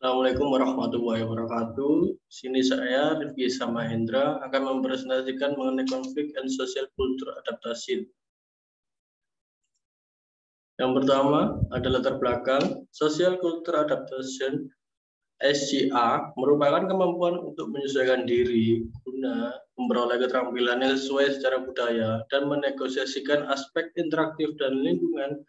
Assalamualaikum warahmatullahi wabarakatuh. Sini saya Rifki Samahendra akan mempresentasikan mengenai konflik and social culture adaptation. Yang pertama adalah latar belakang. Social culture adaptation (SCA) merupakan kemampuan untuk menyesuaikan diri guna memperoleh keterampilan yang sesuai secara budaya dan menegosiasikan aspek interaktif dan lingkungan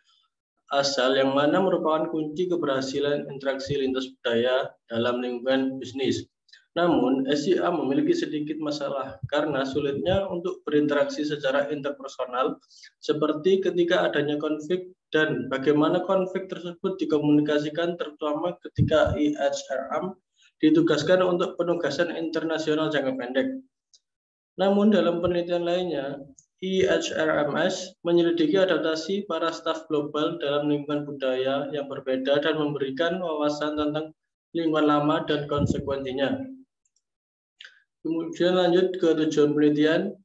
asal yang mana merupakan kunci keberhasilan interaksi lintas budaya dalam lingkungan bisnis. Namun, SCA memiliki sedikit masalah karena sulitnya untuk berinteraksi secara interpersonal, seperti ketika adanya konflik dan bagaimana konflik tersebut dikomunikasikan, terutama ketika IHRM ditugaskan untuk penugasan internasional jangka pendek. Namun, dalam penelitian lainnya, IHRMS menyelidiki adaptasi para staf global dalam lingkungan budaya yang berbeda dan memberikan wawasan tentang lingkungan lama dan konsekuensinya. Kemudian lanjut ke tujuan penelitian.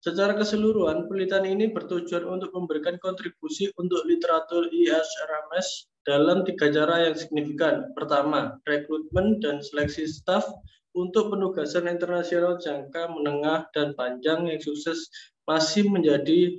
Secara keseluruhan, penelitian ini bertujuan untuk memberikan kontribusi untuk literatur IHRMS dalam 3 cara yang signifikan. Pertama, rekrutmen dan seleksi staf untuk penugasan internasional jangka menengah dan panjang yang sukses masih menjadi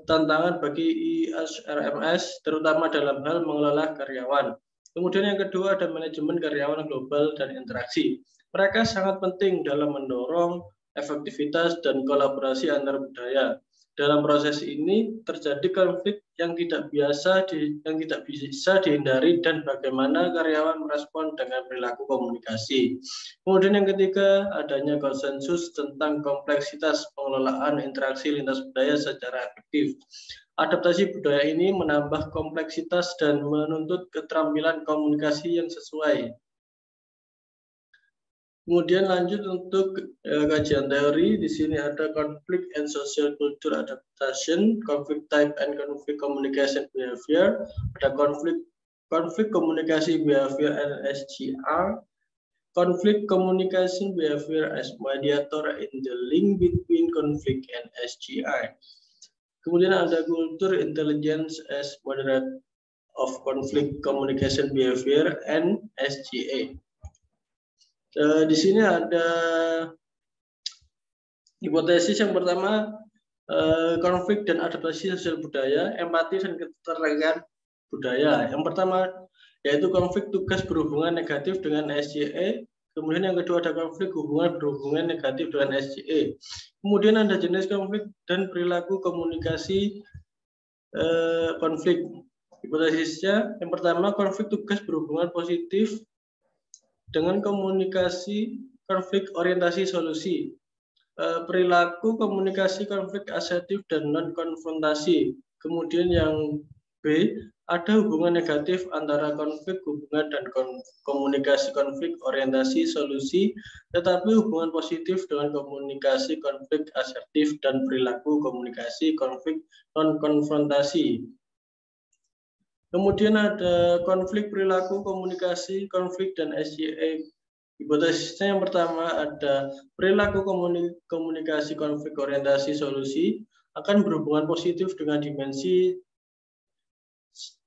tantangan bagi IHRMS, terutama dalam hal mengelola karyawan. Kemudian yang kedua ada manajemen karyawan global dan interaksi. Mereka sangat penting dalam mendorong efektivitas dan kolaborasi antar budaya. Dalam proses ini terjadi konflik yang tidak bisa dihindari dan bagaimana karyawan merespon dengan perilaku komunikasi. Kemudian yang ketiga, adanya konsensus tentang kompleksitas pengelolaan interaksi lintas budaya secara efektif. Adaptasi budaya ini menambah kompleksitas dan menuntut keterampilan komunikasi yang sesuai. Kemudian lanjut untuk kajian teori. Di sini ada conflict and social culture adaptation, conflict type and conflict communication behavior, ada conflict komunikasi behavior and SGR, conflict communication behavior as mediator in the link between conflict and SGI. Kemudian ada culture intelligence as moderator of conflict communication behavior and SGA. Di sini ada hipotesis yang pertama, konflik dan adaptasi sosial budaya, empati dan keterlibatan budaya. Yang pertama yaitu konflik tugas berhubungan negatif dengan SJE. Kemudian yang kedua ada konflik berhubungan negatif dengan SJE. Kemudian ada jenis konflik dan perilaku komunikasi konflik. Hipotesisnya yang pertama konflik tugas berhubungan positif dengan komunikasi konflik orientasi solusi. Perilaku komunikasi konflik asertif dan non-konfrontasi. Kemudian yang B, ada hubungan negatif antara konflik hubungan dan komunikasi konflik orientasi solusi, tetapi hubungan positif dengan komunikasi konflik asertif dan perilaku komunikasi konflik non-konfrontasi. Kemudian ada konflik perilaku komunikasi konflik dan SJA. Hipotesisnya yang pertama ada perilaku komunikasi konflik orientasi solusi akan berhubungan positif dengan dimensi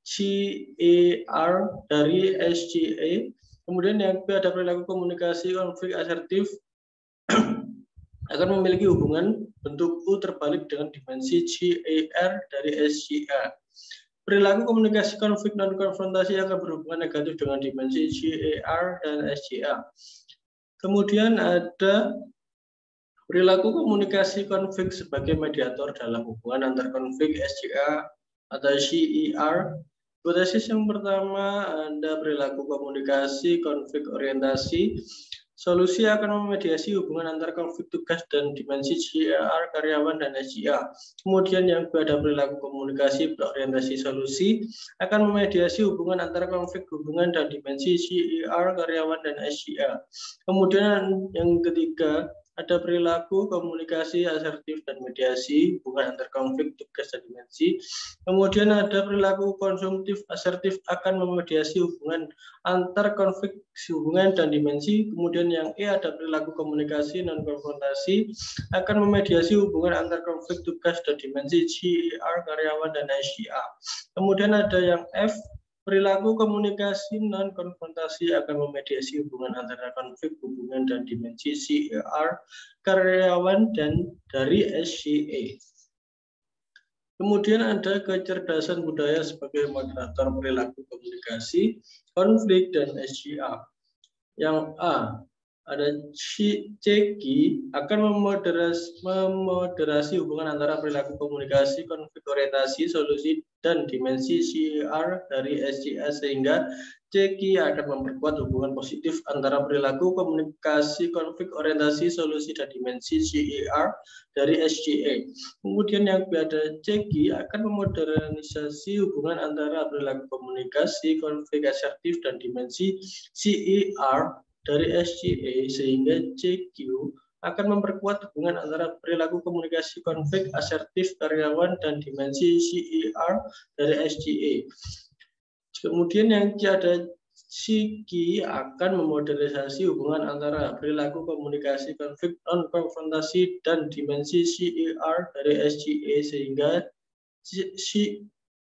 CER dari SGA. Kemudian yang kedua ada perilaku komunikasi konflik asertif akan memiliki hubungan bentuk U terbalik dengan dimensi CER dari SGA. Perilaku komunikasi konflik non-konfrontasi akan berhubungan negatif dengan dimensi CER dan SGA. Kemudian ada perilaku komunikasi konflik sebagai mediator dalam hubungan antar konflik SGA atau CER. Hipotesis yang pertama ada perilaku komunikasi konflik orientasi. Solusi akan memediasi hubungan antar konflik tugas dan dimensi CER karyawan dan SGA. Kemudian yang kedua ada perilaku komunikasi berorientasi solusi akan memediasi hubungan antar konflik hubungan dan dimensi CER karyawan dan SGA. Kemudian yang ketiga ada perilaku komunikasi asertif dan mediasi hubungan antar konflik tugas dan dimensi. Kemudian ada perilaku konsumtif asertif akan memediasi hubungan antar konflik hubungan dan dimensi. Kemudian yang E ada perilaku komunikasi non konfrontasi akan memediasi hubungan antar konflik tugas dan dimensi CER karyawan dan SGA. Kemudian ada yang F Perilaku komunikasi non-konfrontasi akan memediasi hubungan antara konflik hubungan dan dimensi CER karyawan dan dari SCA. Kemudian ada kecerdasan budaya sebagai moderator perilaku komunikasi, konflik, dan SCA. Yang A, ada Ceki akan memoderasi hubungan antara perilaku komunikasi, konflik orientasi, solusi, dan dimensi CER dari SCA sehingga Ceki akan memperkuat hubungan positif antara perilaku komunikasi, konflik orientasi, solusi, dan dimensi CER dari SCA. Kemudian yang B ada Ceki akan memodernisasi hubungan antara perilaku komunikasi, konflik asertif, dan dimensi CER dari SCA sehingga CQ akan memperkuat hubungan antara perilaku komunikasi konflik asertif karyawan dan dimensi CER dari SCA. Kemudian yang C ada CQ akan memodernisasi hubungan antara perilaku komunikasi konflik non-konfrontasi dan dimensi CER dari SCA sehingga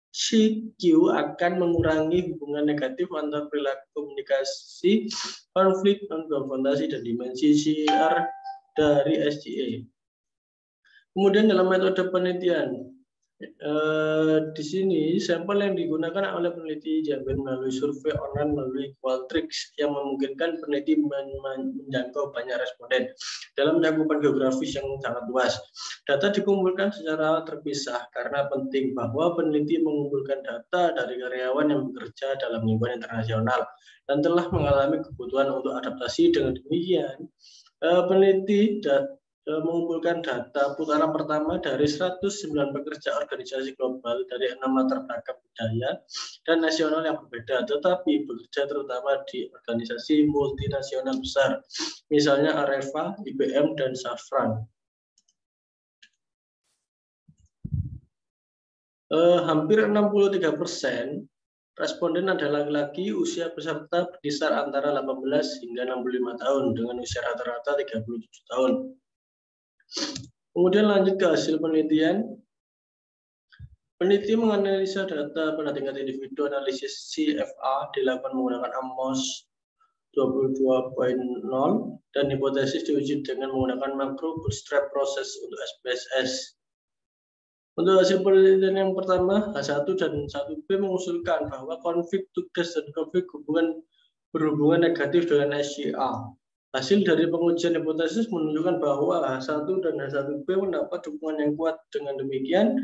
CQ akan mengurangi hubungan negatif antara perilaku komunikasi, konflik, non-konfrontasi, dan dimensi CER dari SCA. Kemudian dalam metode penelitian, di sini sampel yang digunakan oleh peneliti diambil melalui survei online melalui Qualtrics yang memungkinkan peneliti menjangkau banyak responden dalam cakupan geografis yang sangat luas. Data dikumpulkan secara terpisah karena penting bahwa peneliti mengumpulkan data dari karyawan yang bekerja dalam lingkungan internasional dan telah mengalami kebutuhan untuk adaptasi. Dengan demikian, peneliti mengumpulkan data putaran pertama dari 109 pekerja organisasi global dari 6 latar belakang budaya dan nasional yang berbeda, tetapi bekerja terutama di organisasi multinasional besar, misalnya Areva, IBM, dan Safran. Hampir 63% responden adalah laki-laki, usia peserta berkisar antara 18 hingga 65 tahun dengan usia rata-rata 37 tahun. Kemudian lanjut ke hasil penelitian. Peneliti menganalisa data pada tingkat individu, analisis CFA dilakukan menggunakan AMOS 22.0 dan hipotesis diuji dengan menggunakan makro bootstrap proses untuk SPSS. Untuk hasil penelitian yang pertama, H1 dan 1B mengusulkan bahwa konflik tugas dan konflik berhubungan negatif dengan SCA. Hasil dari pengujian hipotesis menunjukkan bahwa H1 dan H1B mendapat dukungan yang kuat. Dengan demikian,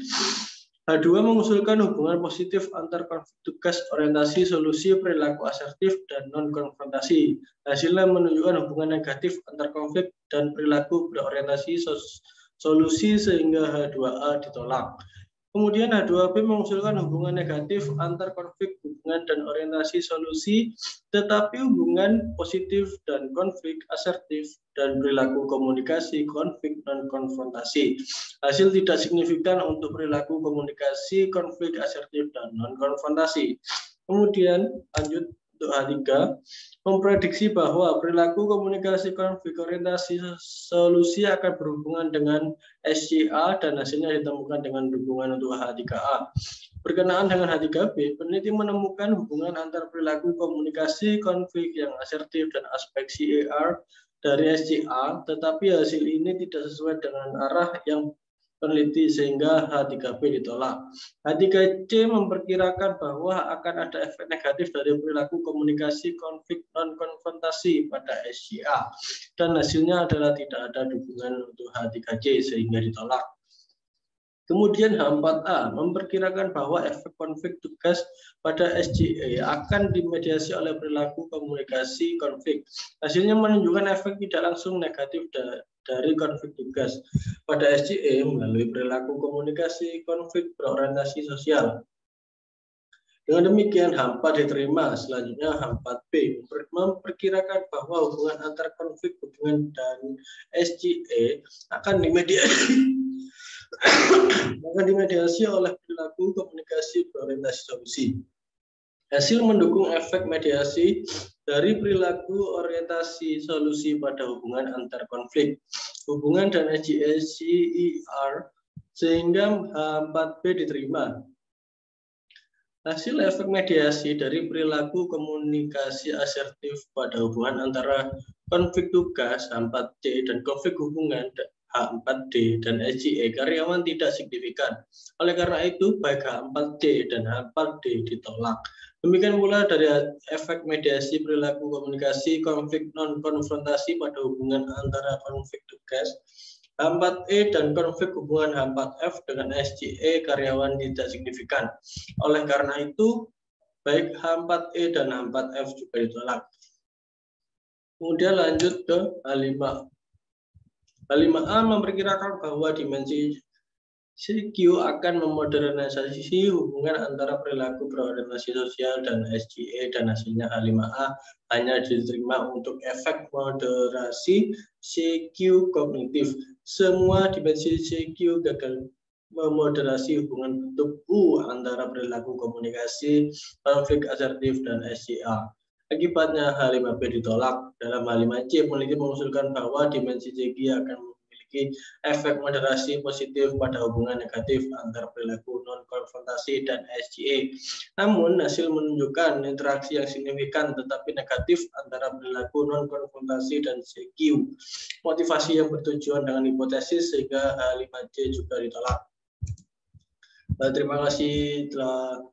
H2 mengusulkan hubungan positif antar konflik tugas, orientasi, solusi, perilaku asertif, dan non-konfrontasi. Hasilnya menunjukkan hubungan negatif antar konflik dan perilaku berorientasi solusi sehingga H2A ditolak. Kemudian H2B mengusulkan hubungan negatif antar konflik hubungan dan orientasi solusi, tetapi hubungan positif dan konflik asertif dan perilaku komunikasi konflik dan konfrontasi. Hasil tidak signifikan untuk perilaku komunikasi konflik asertif dan non-konfrontasi. Kemudian lanjut untuk H3, memprediksi bahwa perilaku komunikasi konflik orientasi solusi akan berhubungan dengan SCA dan hasilnya ditemukan dengan hubungan untuk H3A. Berkenaan dengan H3B, peneliti menemukan hubungan antar perilaku komunikasi konflik yang asertif dan aspek CER dari SCA, tetapi hasil ini tidak sesuai dengan arah yang peneliti sehingga H3B ditolak. H3C memperkirakan bahwa akan ada efek negatif dari perilaku komunikasi konflik non-konfrontasi pada SCA dan hasilnya adalah tidak ada dukungan untuk H3C sehingga ditolak. Kemudian H4A memperkirakan bahwa efek konflik tugas pada SCA akan dimediasi oleh perilaku komunikasi konflik. Hasilnya menunjukkan efek tidak langsung negatif dari konflik tugas pada SCA melalui perilaku komunikasi konflik berorientasi sosial. Dengan demikian H4 diterima. Selanjutnya H4B memperkirakan bahwa hubungan antar konflik hubungan dan SCA akan dimediasi oleh perilaku komunikasi berorientasi solusi. Hasil mendukung efek mediasi dari perilaku orientasi solusi pada hubungan antar konflik, hubungan dan SCA CER sehingga H4B diterima. Hasil efek mediasi dari perilaku komunikasi asertif pada hubungan antara konflik tugas H4D dan konflik hubungan H4D dan SGE karyawan tidak signifikan. Oleh karena itu, baik H4D dan H4D ditolak. Demikian pula dari efek mediasi perilaku komunikasi konflik non-konfrontasi pada hubungan antara konflik tugas H4E dan konflik hubungan H4F dengan SGE karyawan tidak signifikan. Oleh karena itu, baik H4E dan H4F juga ditolak. Kemudian lanjut ke H5. H5A memperkirakan bahwa dimensi CQ akan memodernisasi hubungan antara perilaku berorientasi sosial dan SGE dan hasilnya H5A hanya diterima untuk efek moderasi CQ kognitif. Semua dimensi CQ gagal memoderasi hubungan bentuk U antara perilaku komunikasi, konflik asertif, dan SCA. Akibatnya H5B ditolak. Dalam H5C, peneliti mengusulkan bahwa dimensi CQ akan memiliki efek moderasi positif pada hubungan negatif antara perilaku non-konfrontasi dan SGA. Namun, hasil menunjukkan interaksi yang signifikan tetapi negatif antara perilaku non-konfrontasi dan CQ. Motivasi yang bertujuan dengan hipotesis sehingga H5C juga ditolak. Terima kasih telah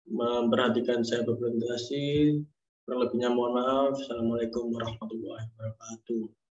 memperhatikan saya berpresentasi. Kurang lebihnya mohon maaf. Assalamualaikum warahmatullahi wabarakatuh.